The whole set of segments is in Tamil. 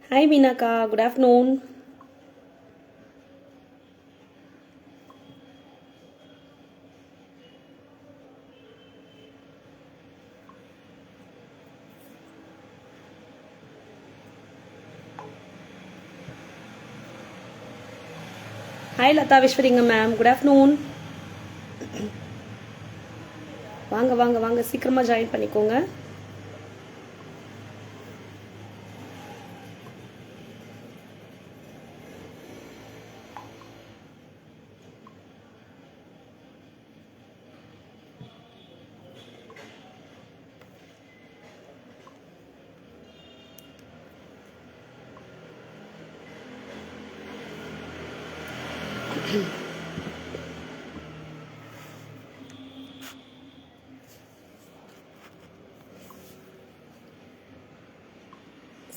Hi Meenaka, good afternoon. Hi Lata Vishwaringam ma'am, good afternoon. வாங்க வாங்க வாங்க சீக்கிரமா ஜாயின் பண்ணிக்கோங்க.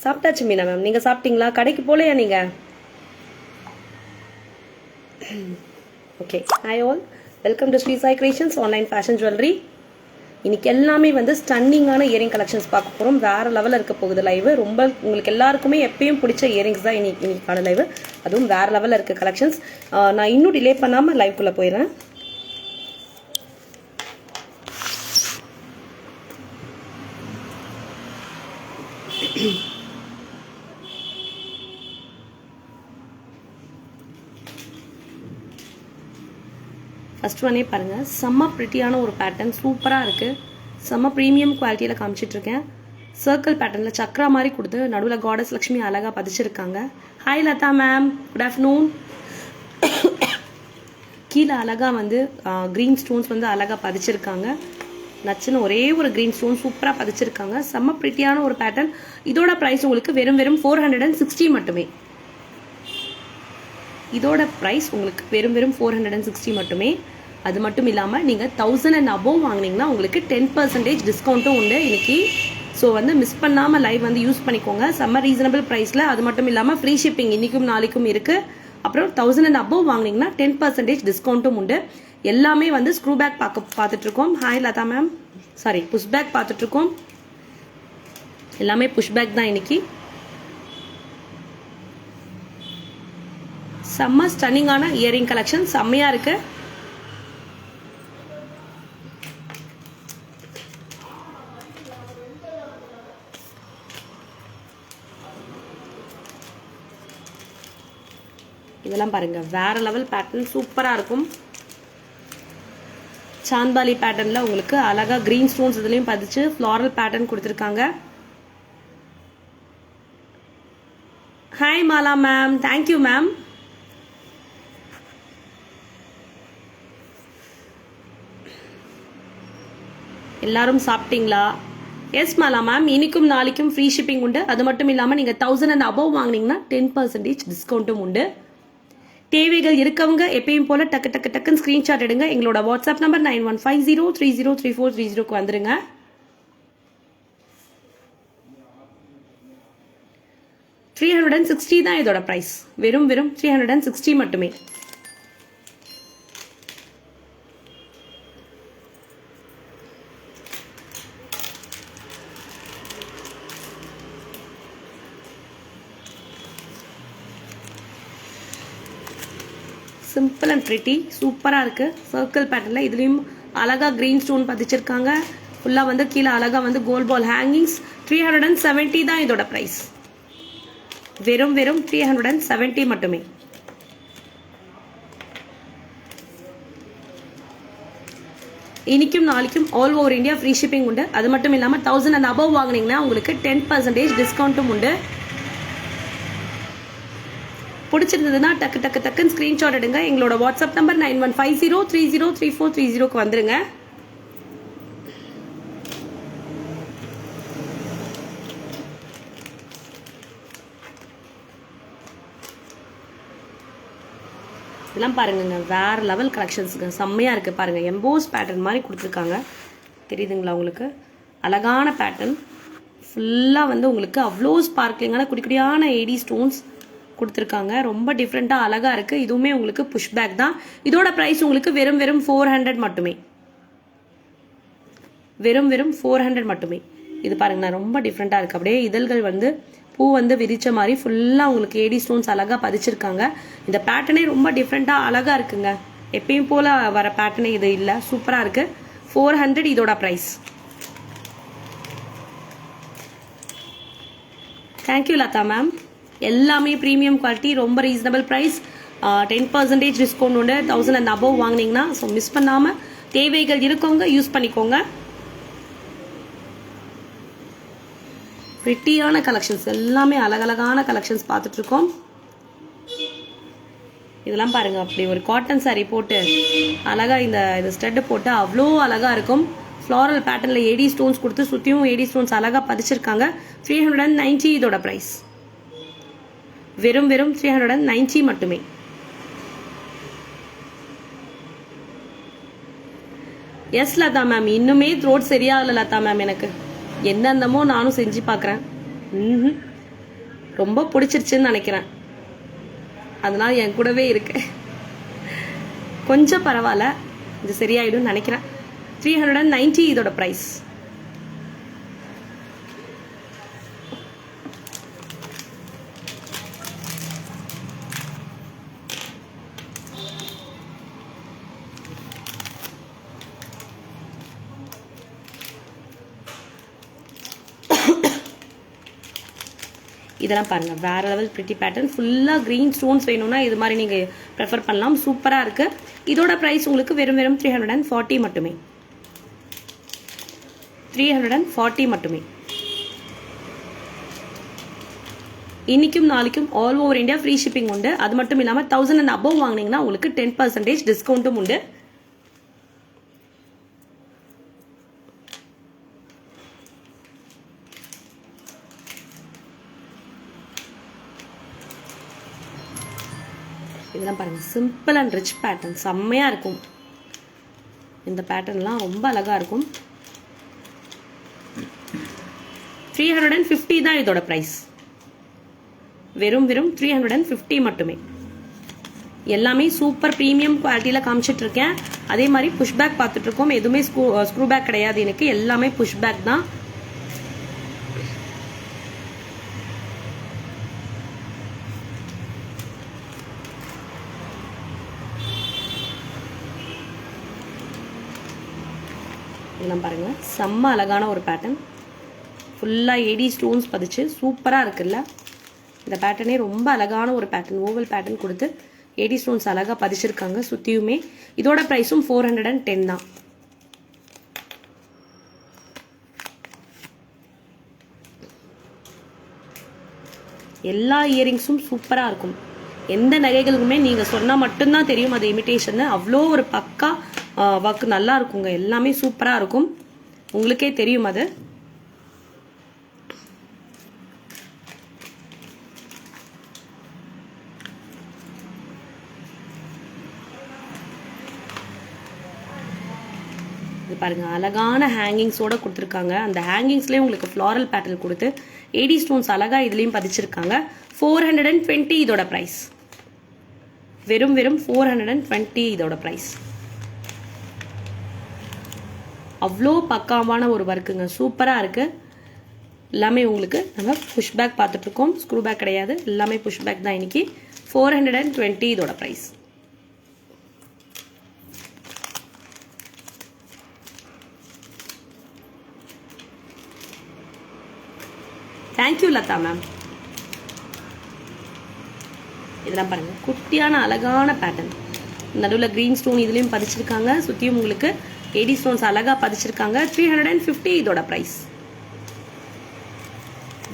சாப்பிட்டாச்சு மீனா மேம், நீங்க சாப்பிட்டீங்களா? கடைக்கு போலையா நீங்க? Okay, hi all, welcome to Sri Sai creations online fashion jewellery. இன்னைக்கு எல்லாமே வந்து ஸ்டன்னிங்கான இயரிங் கலெக்ஷன்ஸ் பார்க்க போகிறோம். வேற லெவலில் இருக்க போகுது லைவ். ரொம்ப உங்களுக்கு எல்லாருக்குமே எப்பயும் பிடிச்ச இயரிங்ஸ் தான் இன்னைக்கான லைவ். அதுவும் வேற லெவலில் இருக்க கலெக்ஷன்ஸ். நான் இன்னும் டிலே பண்ணாமல் லைவ்க்குள்ளே போயிடுறேன். ஃபர்ஸ்ட் ஒன்னே பாருங்கள், செம்ம ப்ரிட்டியான ஒரு பேட்டர்ன், சூப்பராக இருக்குது. செம்ம ப்ரீமியம் குவாலிட்டியில் காமிச்சிட்ருக்கேன். சர்க்கிள் பேட்டர்னில் சக்ரா மாதிரி கொடுத்து நடுவில் காடஸ் லக்ஷ்மி அழகாக பதிச்சிருக்காங்க. Hi Latha ma'am, good afternoon. கீழே அழகாக வந்து க்ரீன் ஸ்டோன்ஸ் வந்து அழகாக பதிச்சிருக்காங்க. நச்சுன்னு ஒரே ஒரு க்ரீன் ஸ்டோன் சூப்பராக பதிச்சிருக்காங்க. செம்ம ப்ரிட்டியான ஒரு பேட்டர்ன். இதோட ப்ரைஸ் உங்களுக்கு வெறும் 460 மட்டுமே. இதோட ப்ரைஸ் உங்களுக்கு வெறும் 460 மட்டுமே. அது மட்டும் இல்லாமல் நீங்கள் 1000 and above வாங்கினீங்கன்னா உங்களுக்கு 10% டிஸ்கவுண்ட்டும் உண்டு இன்னைக்கு. ஸோ வந்து மிஸ் பண்ணாமல் லைவ் வந்து யூஸ் பண்ணிக்கோங்க. செம்ம ரீசனபிள் ப்ரைஸில். அது மட்டும் இல்லாமல் ஃப்ரீ ஷிப்பிங் இன்றைக்கும் நாளைக்கும் இருக்குது. அப்புறம் 1000 and above வாங்கினீங்கன்னா 10% டிஸ்கவுண்ட்டும் உண்டு. எல்லாமே வந்து ஸ்க்ரூ பேக் பார்த்துட்ருக்கோம். Hi Latha ma'am, sorry push back பார்த்துட்ருக்கோம். எல்லாமே புஷ் பேக் தான் இன்னைக்கு. செம்ம ஸ்டன்னிங்கான இயரிங் கலெக்ஷன், செம்மையா இருக்கு. இதெல்லாம் பாருங்க, வேற லெவல் பேட்டர்ன், சூப்பரா இருக்கும். சாந்தாலி பேட்டர்ன்ல உங்களுக்கு அழகா கிரீன் ஸ்டோன்ஸ் இதுலயும் பதிச்சு ஃப்ளாரல் பேட்டர்ன் கொடுத்துருக்காங்க. Hi Mala ma'am, thank you ma'am. எல்லாரும் சாப்பிட்டீங்களா? எஸ் மாலா மேம், இன்னைக்கும் நாளைக்கும் ஃப்ரீ ஷிப்பிங் உண்டு. அது மட்டும் இல்லாமல் நீங்கள் 1000 and above வாங்கினீங்கன்னா 10% டிஸ்கவுண்ட்டும் உண்டு. தேவைகள் இருக்கவங்க எப்பயும் போல டக்குன்னு ஸ்கிரீன்ஷாட் எடுங்க. எங்களோட வாட்ஸ்அப் நம்பர் 9150303430 வந்துருங்க. $360 தான் இதோட பிரைஸ். வெறும் 360 மட்டுமே. சிம்பிள் அண்ட் ப்ரிட்டி, சூப்பராக இருக்குது. சர்க்கிள் பேட்டர்னில் இதுலேயும் அழகாக க்ரீன் ஸ்டோன் பதிச்சிருக்காங்க. ஃபுல்லாக வந்து கீழே அழகாக வந்து கோல்ட் பால் ஹேங்கிங்ஸ். 370 தான் இதோட ப்ரைஸ். வெறும் 370 மட்டுமே. இன்னைக்கும் நாளைக்கும் all over India free shipping உண்டு. அது மட்டும் இல்லாமல் 1000 and above வாங்கினீங்கன்னா உங்களுக்கு 10% டிஸ்கவுண்ட்டும் உண்டு. பிடிச்சிருந்ததுன்னா டக்குன்னு ஸ்கிரீன்ஷாட் எடுங்க. எங்களோட வாட்ஸ்அப் நம்பர் 9150303430 வந்துருங்க. இதெல்லாம் பாருங்க, வேற லெவல் கலெக்ஷன்ஸுங்க, செம்மையா இருக்கு பாருங்க. எம்போஸ் பேட்டர்ன் மாதிரி கொடுத்துருக்காங்க, தெரியுதுங்களா உங்களுக்கு? அழகான பேட்டர்ன், ஃபுல்லாக வந்து உங்களுக்கு அவ்வளோ ஸ்பார்க்லிங்கான குடிக்குடியான ஏடி ஸ்டோன்ஸ் கொடுத்துருக்காங்க. ரொம்ப டிஃப்ரெண்ட்டாக அழகாக இருக்குது. இதுவுமே உங்களுக்கு புஷ் பேக் தான். இதோட ப்ரைஸ் உங்களுக்கு வெறும் 400 மட்டுமே. வெறும் 400 மட்டுமே. இது பாருங்கண்ணா, ரொம்ப டிஃப்ரெண்ட்டாக இருக்குது. அப்படியே இதழ்கள் வந்து பூ வந்து விரிச்ச மாதிரி ஃபுல்லாக உங்களுக்கு ஏடி ஸ்டோன்ஸ் அழகாக பதிச்சிருக்காங்க. இந்த பேட்டர்னே ரொம்ப டிஃப்ரெண்ட்டாக அழகாக இருக்குங்க. எப்பயும் போல் வர பேட்டர்னே இது இல்லை, சூப்பராக இருக்குது. 400 இதோட ப்ரைஸ். Thank you Latha ma'am. எல்லாமே ப்ரீமியம் குவாலிட்டி, ரொம்ப ரீசனபிள் ப்ரைஸ். 10% டிஸ்கவுண்ட் உண்டு. 1000 அண்ட் அபவ் வாங்கினீங்கன்னா. ஸோ மிஸ் பண்ணாமல் தேவைகள் இருக்கவங்க யூஸ் பண்ணிக்கோங்க. பிரிட்டியான கலெக்ஷன்ஸ், எல்லாமே அழகழகான கலெக்ஷன்ஸ் பார்த்துட்ருக்கோம். இதெல்லாம் பாருங்கள், அப்படி ஒரு காட்டன் சாரீ போட்டு அழகாக இந்த ஸ்டெட்டு போட்டு அவ்வளோ அழகாக இருக்கும். ஃப்ளாரல் பேட்டர்னில் ஏடி ஸ்டோன்ஸ் கொடுத்து சுற்றியும் ஏடி ஸ்டோன்ஸ் அழகாக பதிச்சிருக்காங்க. 390 இதோட ப்ரைஸ். வெறும் 390 மட்டுமே. எஸ் லதா மேம், இன்னுமே த்ரோட் சரியாகல லதா மேம். எனக்கு என்னென்னமோ நானும் செஞ்சு பார்க்குறேன். ரொம்ப பிடிச்சிருச்சுன்னு நினைக்கிறேன். அதனால் என் கூடவே இருக்கு. கொஞ்சம் பரவாயில்ல, இது சரியாயிடும் நினைக்கிறேன். 390 இதோட ப்ரைஸ். இதெல்லாம் பாருங்கள், வேறு லெவல் பிரிட்டி பேட்டர்ன். ஃபுல்லாக க்ரீன் ஸ்டோன்ஸ் வேணும்னா இது மாதிரி நீங்கள் ப்ரெஃபர் பண்ணலாம். சூப்பராக இருக்குது. இதோட ப்ரைஸ் உங்களுக்கு வெறும் 340 மட்டுமே. 340 மட்டுமே. இன்னைக்கும் நாளைக்கும் all over India free shipping உண்டு. அது மட்டும் இல்லாமல் 1000 அண்ட் அபவ் வாங்கினீங்கன்னா உங்களுக்கு 10% டிஸ்கவுண்ட்டும் உண்டு. இதெல்லாம் பாருங்கள், சிம்பிள் அண்ட் ரிச் பேட்டர்ன், செம்மையாக இருக்கும். இந்த பேட்டர்ன்லாம் ரொம்ப அழகாக இருக்கும். 350 தான் இதோட ப்ரைஸ். வெறும் 350 மட்டுமே. எல்லாமே சூப்பர் ப்ரீமியம் குவாலிட்டியில் காமிச்சிட்டு இருக்கேன். அதே மாதிரி புஷ்பேக் பார்த்துட்ருக்கோம். எதுவுமே ஸ்க்ரூ பேக் கிடையாது எனக்கு, எல்லாமே புஷ்பேக் தான். இதெல்லாம் பாருங்கள், செம்ம அழகான ஒரு பேட்டர்ன். ஃபுல்லாக ஏடி ஸ்டோன்ஸ் பதிச்சு சூப்பராக இருக்குல்ல. இந்த பேட்டர்னே ரொம்ப அழகான ஒரு பேட்டர்ன், ஓவல் பேட்டர்ன் கொடுத்து ஏடி ஸ்டோன்ஸ் அழகாக பதிச்சிருக்காங்க சுற்றியுமே. இதோட ப்ரைஸும் 410 தான். எல்லா இயரிங்ஸும் சூப்பராக இருக்கும். எந்த நகைகளுக்குமே நீங்கள் சொன்னால் மட்டும்தான் தெரியும் அது இமிட்டேஷன். அவ்வளோ ஒரு பக்கா ஒர்க் நல்லா இருக்குங்க. எல்லாமே சூப்பராக இருக்கும், உங்களுக்கே தெரியும் அது. இது பாருங்க, அழகான ஹேங்கிங்ஸோட கொடுத்துருக்காங்க. அந்த ஹேங்கிங்ஸ்லேயே உங்களுக்கு ஃப்ளாரல் பேட்டர்ன் கொடுத்து ஏடி ஸ்டோன்ஸ் அழகாக இதுலேயும் பதிச்சிருக்காங்க. 420 இதோட ப்ரைஸ். வெறும் 420 இதோட ப்ரைஸ். அவ்வளோ பக்காவான ஒரு ஒர்க்குங்க, சூப்பராக இருக்குது. எல்லாமே உங்களுக்கு நம்ம புஷ்பேக் பார்த்துட்ருக்கோம், ஸ்க்ரூ பேக் கிடையாது, எல்லாமே புஷ்பேக் தான். இன்னைக்கு 420 இதோட ப்ரைஸ். Thank you Latha ma'am. இதெல்லாம் பாருங்கள், குட்டியான அழகான பேட்டர்ன். நடுவில் க்ரீன் ஸ்டோன் இதுலேயும் பதிச்சிருக்காங்க. சுற்றியும் உங்களுக்கு ஏடி ஸ்டோன்ஸ் அழகாக பதிச்சிருக்காங்க. 350 இதோட ப்ரைஸ்.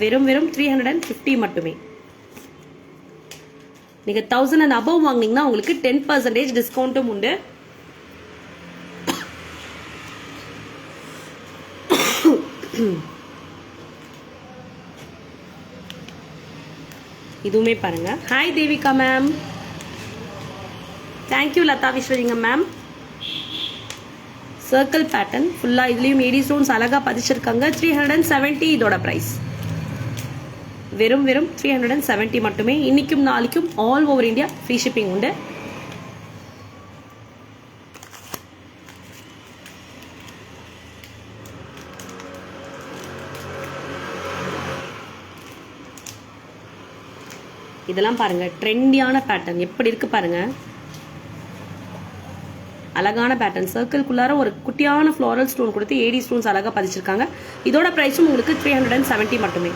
வெறும் 350 மட்டுமே. நீங்கள் 1000 அண்ட் அபவ் வாங்கினீங்கன்னா உங்களுக்கு 10% டிஸ்கவுண்ட்டும் உண்டு. இதுவுமே பாருங்க. Hi Devika ma'am. Thank you Latha Viswalingam ma'am. Circle pattern ஃபுல்லாக இதுலேயும் ஏடி ஸ்டோன்ஸ் அழகாக பதிச்சிருக்காங்க. 370 இதோட ப்ரைஸ். வெறும் 370 மட்டுமே. இன்னைக்கும் நாளைக்கும் all over India free shipping உண்டு. இதெல்லாம் பாருங்க, ட்ரெண்டியான பேட்டர்ன் எப்படி இருக்கு பாருங்க. அழகான பேட்டர்ன், சர்க்கிள்குள்ளார ஒரு குட்டியான ஃப்ளோரல் ஸ்டோன் கொடுத்து ஏடி ஸ்டோன்ஸ் அழகாக பதிச்சிருக்காங்க. இதோட ப்ரைஸும் உங்களுக்கு 370 மட்டுமே.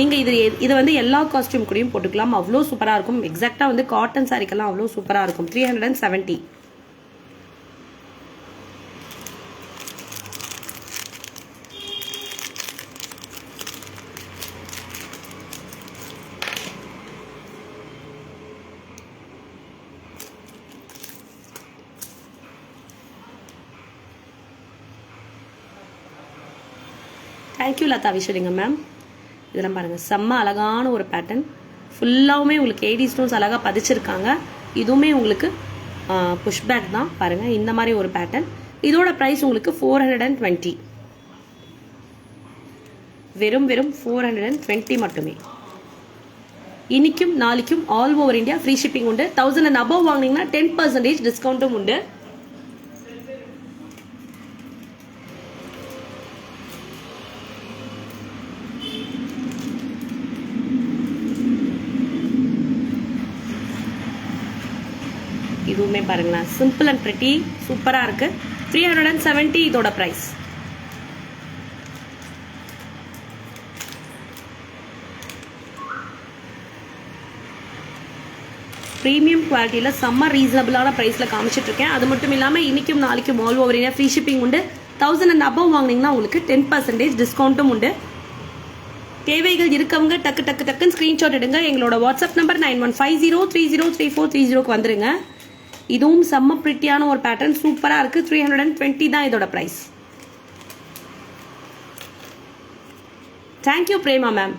நீங்கள் இதை வந்து எல்லா காஸ்டியூம் கூடயும் போட்டுக்கலாம், அவ்வளோ சூப்பராக இருக்கும். எக்ஸாக்டாக வந்து காட்டன் சாரிக்கெல்லாம் அவ்வளோ சூப்பராக இருக்கும். 370. Thank you Latha Vishalinga ma'am. இதெல்லாம் பாருங்கள், செம்ம அழகான ஒரு பேட்டர்ன். ஃபுல்லாகவுமே உங்களுக்கு ஏடி ஸ்டோன்ஸ் அழகாக பதிச்சிருக்காங்க. இதுவுமே உங்களுக்கு புஷ்பேக் தான் பாருங்கள், இந்த மாதிரி ஒரு பேட்டர்ன். இதோட ப்ரைஸ் உங்களுக்கு 420. வெறும் 420 மட்டுமே. இன்னைக்கும் நாளைக்கும் all over India free shipping உண்டு. 1000 and above வாங்கினீங்கன்னா 10% டிஸ்கவுண்ட்டும் உண்டு. இதுவுமே பாருங்களேன், சிம்பிள் அண்ட் பிரிட்டி சூப்பராக இருக்கு. 370 இதோட ப்ரைஸ். ப்ரீமியம் குவாலிட்டியில் செம்ம ரீசனபிளான ப்ரைஸில் காமிச்சிட்டு இருக்கேன். அது மட்டும் இல்லாமல் இன்னைக்கும் நாளைக்கும் all over India free shipping உண்டு. 1000 and above வாங்கினீங்கன்னா உங்களுக்கு 10% டிஸ்கவுண்ட்டும் உண்டு. தேவைகள் இருக்கவங்க டக்குன்னு ஸ்க்ரீன்ஷாட் எடுங்க. எங்களோட வாட்ஸ்அப் நம்பர் 9150303430 வந்துருங்க. இதுவும் செம்ம பிரிட்டியான ஒரு பேட்டர்ன், சூப்பராக இருக்கு. 320 தான் இதோட ப்ரைஸ். Thank you Prema ma'am.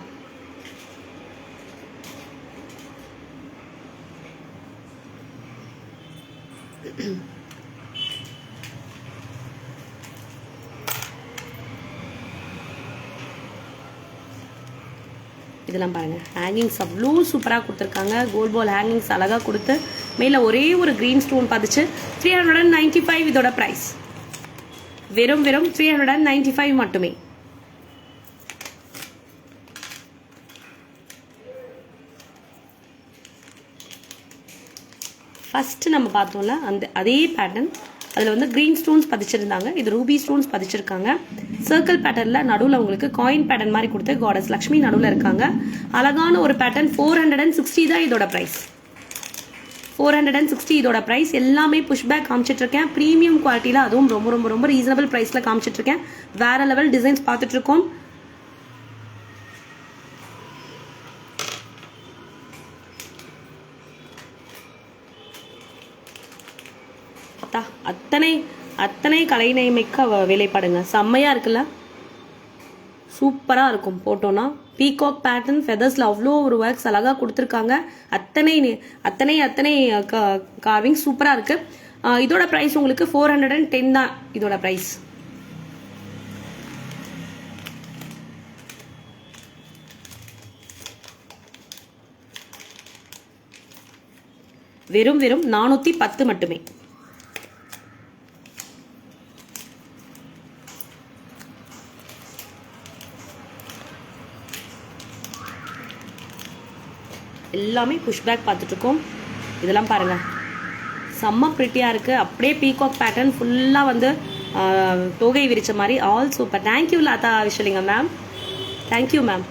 இதெல்லாம் பாருங்கள், ஹேங்கிங்ஸ் அவ்வளோ சூப்பராக கொடுத்துருக்காங்க. கோல்ட் பால் ஹேங்கிங்ஸ் அழகாக கொடுத்து மேலே ஒரே ஒரு க்ரீன் ஸ்டோன் பதிச்சு 395 இதோட ப்ரைஸ். வெறும் 395 மட்டுமே. ஃபஸ்ட்டு நம்ம பார்த்தோம்ல அதே பேட்டர்ன், அதில் வந்து க்ரீன் ஸ்டோன்ஸ் பதிச்சிருந்தாங்க. இது ரூபி ஸ்டோன்ஸ் பதிச்சிருக்காங்க. சர்க்கிள் பேட்டர்னில் நடுவில் உங்களுக்கு காயின் பேட்டர்ன் மாதிரி கொடுத்து காடஸ் லக்ஷ்மி நடுவில் இருக்காங்க. அழகான ஒரு பேட்டர்ன். 460 தான் இதோட ப்ரைஸ். 460 இதோட ப்ரைஸ். எல்லாமே புஷ்பேக் காமிச்சிட்ருக்கேன், ப்ரீமியம் குவாலிட்டியில், அதுவும் ரொம்ப ரொம்ப ரொம்ப ரீசனபிள் ப்ரைஸில் காமிச்சிட்ருக்கேன். வேறு லெவல் டிசைன்ஸ் பார்த்துட்ருக்கோம். அத்தனை கலைநயமிக்க வேலைப்பாடுங்க, செம்மையாக இருக்குல்ல, சூப்பராக இருக்கும். போட்டோன்னா பீகாக் பேட்டர்ன் ஃபெதர்ஸில் அவ்வளோ ஒரு ஒர்க்ஸ் அழகாக கொடுத்துருக்காங்க. அத்தனை கார்விங் சூப்பராக இருக்குது. இதோட ப்ரைஸ் உங்களுக்கு 410 தான் இதோட ப்ரைஸ். வெறும் 410 மட்டுமே. எல்லாமே புஷ்பேக் பார்த்துட்ருக்கோம். இதெல்லாம் பாருங்கள், செம்ம ப்ரிட்டியாக இருக்குது. அப்படியே பீகாக் பேட்டர்ன் ஃபுல்லாக வந்து தொகை விரித்த மாதிரி, all super. Thank you Latha Vishalinga ma'am. Thank you ma'am.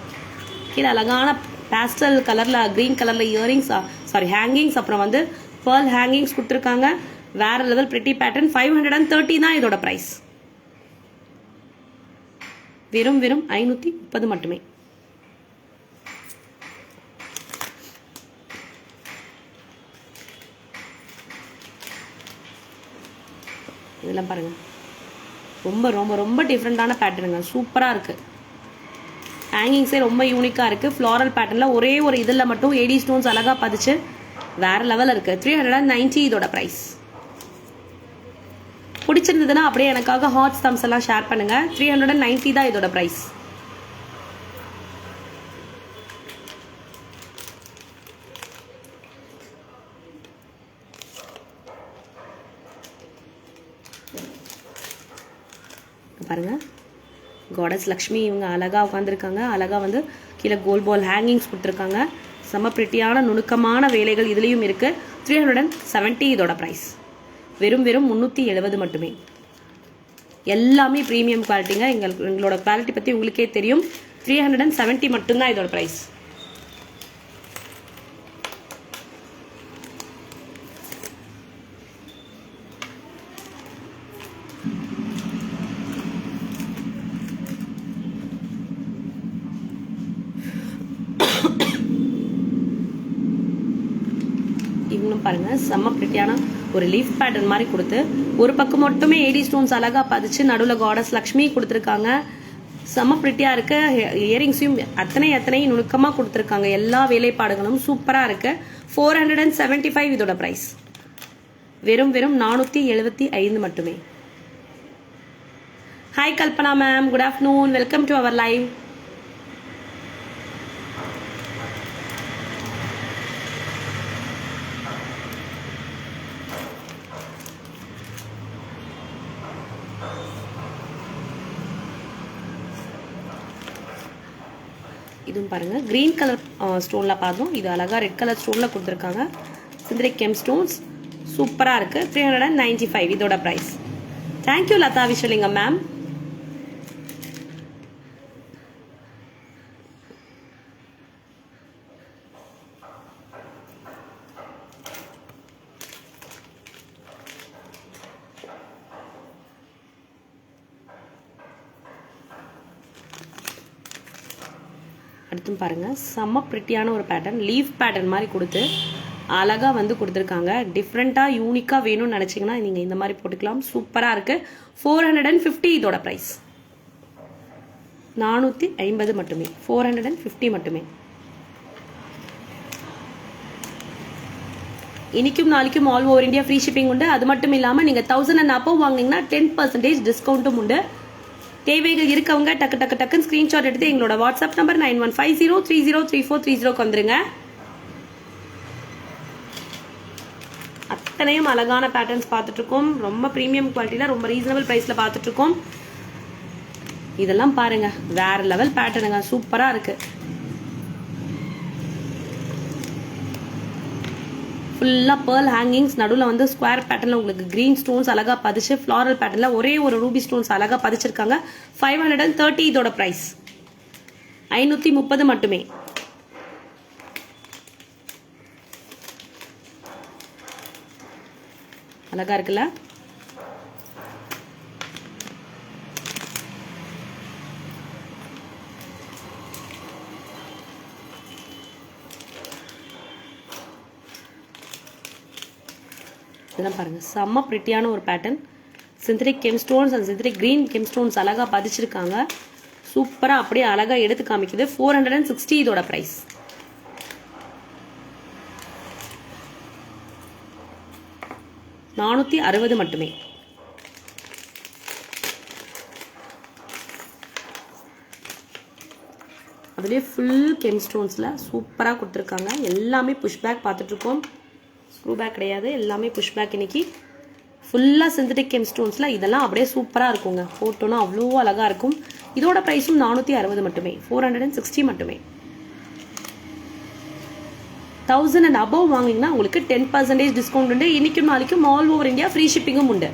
கீழே அழகான பேஸ்டல் கலரில் க்ரீன் கலரில் இயரிங்ஸ், ஹேங்கிங்ஸ், அப்புறம் வந்து பேர்ல் ஹேங்கிங்ஸ் கொடுத்துருக்காங்க. வேறு லெவல் ப்ரிட்டி பேட்டர்ன். 530 தான் இதோட ப்ரைஸ். வெறும் 530 மட்டுமே. இதெல்லாம் பாருங்கள், ரொம்ப ரொம்ப ரொம்ப டிஃப்ரெண்ட்டான பேட்டர்னுங்க, சூப்பராக இருக்குது. ஹேங்கிங்ஸே ரொம்ப யூனிக்காக இருக்குது. ஃப்ளாரல் பேட்டர்னில் ஒரே ஒரு இதில் மட்டும் ஏடி ஸ்டோன்ஸ் அழகாக பதிச்சு வேறு லெவலில் இருக்குது. 390 இதோட ப்ரைஸ். பிடிச்சிருந்ததுன்னா அப்படியே எனக்காக ஹாட் ஸ்டம்ஸ் எல்லாம் ஷேர் பண்ணுங்கள். 390 தான் இதோட ப்ரைஸ். பாருங்க, காடஸ் லக்ஷ்மி இவங்க அழகாக உட்காந்துருக்காங்க. அழகாக வந்து கீழே கோல்ட் பால் ஹேங்கிங்ஸ் கொடுத்துருக்காங்க. செம்ம பிரிட்டியான நுணுக்கமான வேலைகள் இதுலேயும் இருக்குது. 370 இதோட ப்ரைஸ். வெறும் 370 மட்டுமே. எல்லாமே ப்ரீமியம் குவாலிட்டிங்க. எங்களோட குவாலிட்டி பற்றி உங்களுக்கே தெரியும். 370 மட்டும்தான் இதோட ப்ரைஸ். இவங்களும் பாருங்க செம்ம பிரிட்டியான ஒரு லீஃப் பேட்டர்ன் மாதிரி கொடுத்து ஒரு பக்கம் மட்டுமே ஏடி ஸ்டோன்ஸ் அழகா பதிச்சு நடுவில் காடஸ் லக்ஷ்மி கொடுத்துருக்காங்க. செம்ம பிரிட்டியா இருக்கு. இயரிங்ஸையும் அத்தனை நுணுக்கமாக கொடுத்துருக்காங்க. எல்லா வேலைப்பாடுகளும் சூப்பராக இருக்கு. 475 இதோட ப்ரைஸ். வெறும் 475 மட்டுமே. Hi Kalpana ma'am, good afternoon, welcome to our live. இதுவும் பாருங்க கிரீன் கலர் ஸ்டோன்ல பார்த்தோம். இது அழகா ரெட் கலர் ஸ்டோன்ல கொடுத்துருக்காங்க. சிந்தரிக் கெம் ஸ்டோன்ஸ் சூப்பரா இருக்கு. 395 இதோட price. Thank you Latha Vishalingam ma'am. அடுத்தும் பாருங்க செம்ம பிரிட்டியான ஒரு பேட்டர்ன், லீஃப் பேட்டர்ன் மாதிரி கொடுத்து அழகா வந்து கொடுத்துருக்காங்க. டிஃப்ரெண்டா யூனிக்கா வேணும்னு நினைச்சீங்கன்னா நீங்க இந்த மாதிரி போட்டுக்கலாம். சூப்பரா இருக்கு. 450 இதோட பிரைஸ். 450 மட்டுமே. 450 மட்டுமே. இன்னைக்கும் நாளைக்கும் all over India free shipping உண்டு. அது மட்டும் இல்லாம நீங்க 1000 and above வாங்கினீங்கன்னா 10% டிஸ்கவுண்ட்டும் உண்டு. தேவைகள் இருக்கவங்க டக்குன்னு ஸ்கிரீன்ஷாட் எடுத்து எங்களோட வாட்ஸ்அப் நம்பர் 9150303430 வந்துருங்க. அத்தனையும் அழகான பேட்டர்ன்ஸ் பார்த்துட்டு இருக்கோம். ரொம்ப பிரீமியம் குவாலிட்டியில ரொம்ப ரீசனபிள் பிரைஸ்ல பார்த்துட்டு இருக்கோம். இதெல்லாம் பாருங்க வேற லெவல் பேட்டர்னுங்க. சூப்பரா இருக்கு. ஃபுல்லா பேர்ல் ஹேங்கிங்ஸ், நடுவில் வந்து ஸ்கொயர் பேட்டர்ல உங்களுக்கு கிரீன் ஸ்டோன்ஸ் அழகா பதிச்சு ஃபிளாரல் பேட்டர்ல ஒரே ஒரு ரூபி ஸ்டோன்ஸ் அழகா பதிச்சிருக்காங்க. 530 இதோட பிரைஸ். 530 மட்டுமே. அழகா இருக்குல்ல? இதெல்லாம் பாருங்க செம்ம பிரிட்டியான ஒரு pattern. Synthetic gem stones and synthetic green gem stones அழகா பதிச்சிருக்காங்க. சூப்பரா அப்படியே அழகா எடுத்து காமிக்குது. 460 இதோட பிரைஸ். $460 மட்டுமே. அதுலேயே ஃபுல் கெம் ஸ்டோன்ஸ்ல சூப்பரா கொடுத்துருக்காங்க. எல்லாமே புஷ் பேக் பார்த்துட்டு இருக்கோம். ஸ்க்ரூ பேக் கிடையாது, எல்லாமே புஷ் பேக். இன்னைக்கு ஃபுல்லா சிந்தட்டிக் கெம் ஸ்டோன்ஸ்ல இதெல்லாம் அப்படியே சூப்பரா இருக்குங்க. போட்டோன்னா அவ்வளோ அழகா இருக்கும். இதோட பிரைஸும் 460 மட்டுமே. 460 மட்டுமே. 1000 and above வாங்கினீங்கன்னா உங்களுக்கு 10% டிஸ்கவுண்ட் உண்டு. இன்னைக்கும் நாளைக்கும் ஆல் ஓவர் இந்தியா ஃப்ரீ ஷிப்பிங்கும் உண்டு.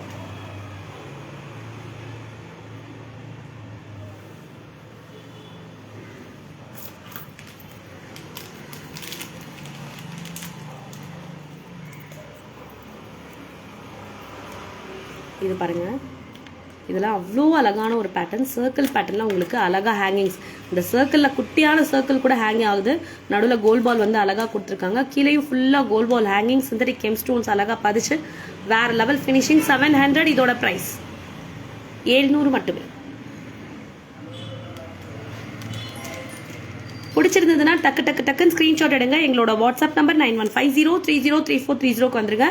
இது பாருங்க இதெல்லாம் அவ்வளோ அழகான ஒரு பேட்டர்ன். சர்க்கிள் பேட்டர்ன்ல உங்களுக்கு அழகா ஹேங்கிங்ஸ். இந்த சர்க்கிள்ல குட்டியான சர்க்கிள் கூட ஹேங் ஆகுது. நடுவில் கோல் பால் வந்து அழகா கொடுத்துருக்காங்க. கீழேயும் ஃபுல்லா கோல் பால் ஹேங்கிங், சிந்தட்டிக் கெம் ஸ்டோன்ஸ் அழகா பதிச்சு வேற லெவல் ஃபினிஷிங். 700 இதோட பிரைஸ். 700 மட்டுமே. பிடிச்சிருந்ததுன்னா டக்குன்னு ஸ்கிரீன்ஷாட் எடுங்க. எங்களோட வாட்ஸ்அப் நம்பர் 9150303430 வந்துருங்க.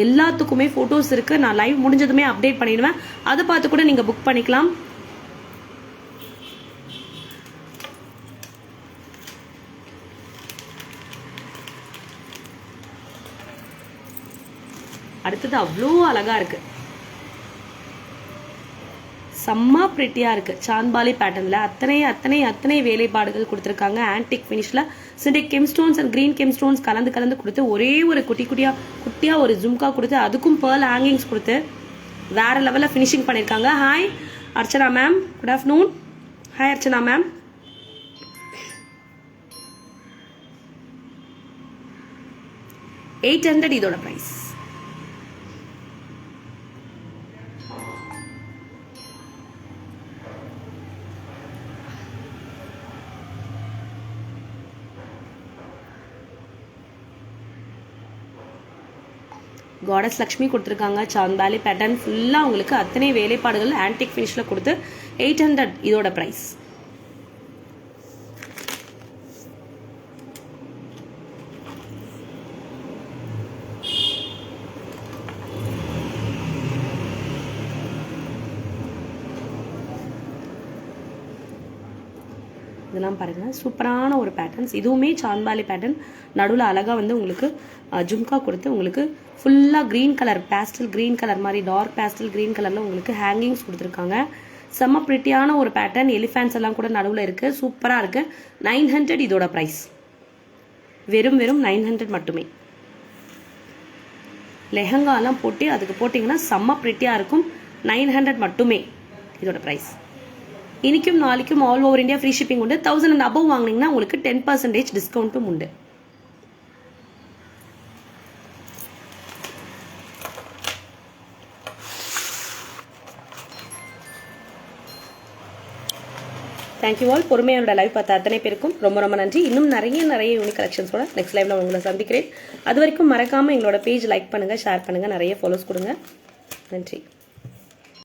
எல்லாத்துக்குமே போட்டோஸ் இருக்கு. நான் லைவ் முடிஞ்சதுமே அப்டேட் பண்ணிடுவேன். அதை பார்த்து கூட நீங்க புக் பண்ணிக்கலாம். அடுத்தது அவ்வளோ அழகா இருக்கு. செம்ம பிரிட்டியா இருக்கு. சாந்த்பாலி பேட்டர்ன்ல அத்தனை வேலைப்பாடுகள் கொடுத்துருக்காங்க. ஆன்டிக் ஃபினிஷ்ல synthetic gem stones and green gem stones கலந்து கொடுத்து ஒரே ஒரு குட்டியா ஒரு ஜும்கா கொடுத்து அதுக்கும் பேர்ல் ஹேங்கிங்ஸ் கொடுத்து வேற லெவலில் ஃபினிஷிங் பண்ணியிருக்காங்க. Hi Archana ma'am, good afternoon. Hi Archana ma'am. $800 இதோட பிரைஸ். காடஸ் லக்ஷ்மி கொடுத்துருக்காங்க. சாந்த்பாலி பேட்டர்ன் ஃபுல்லா உங்களுக்கு அத்தனை வேலைப்பாடுகள் ஆன்டிக் ஃபினிஷ்ல கொடுத்து 800 இதோட பிரைஸ். இதெல்லாம் பாருங்க, சூப்பரான ஒரு பேட்டர்ன்ஸ். இதுவுமே சாந்த்பாலி பேட்டர்ன். நடுவில் அழகா வந்து உங்களுக்கு ஜும்கா கொடுத்து உங்களுக்கு ஃபுல்லா green colour, pastel green colour மாதிரி டார்க் பேஸ்டல் கிரீன் கலர்ல உங்களுக்கு ஹேங்கிங்ஸ் கொடுத்துருக்காங்க. செம்ம பிரிட்டியான ஒரு பேட்டர்ன். எலிஃபேன்ட்ஸ் எல்லாம் கூட நடுவில் இருக்கு. சூப்பரா இருக்கு. 900 இதோட பிரைஸ். வெறும் 900 மட்டுமே. லெஹங்கா எல்லாம் போட்டு அதுக்கு போட்டீங்கன்னா செம்ம பிரிட்டியா இருக்கும். 900 மட்டுமே இதோட பிரைஸ். இன்னைக்கும் நாளைக்கும் all over India free shipping உண்டு. 1000 and above வாங்கினீங்கன்னா உங்களுக்கு 10% டிஸ்கவுண்ட்டும் உண்டு. Thank you all. பொறுமையோட லைவ் பார்த்த அத்தனை பேருக்கும் ரொம்ப நன்றி. இன்னும் நிறைய யூனிக் கலெக்ஷன்ஸோட நெக்ஸ்ட் லைவ்ல உங்களை சந்திக்கிறேன். அது வரைக்கும் மறக்காம எங்களோட பேஜ் லைக் பண்ணுங்க, ஷேர் பண்ணுங்க, நிறைய ஃபாலோஸ் கொடுங்க. நன்றி.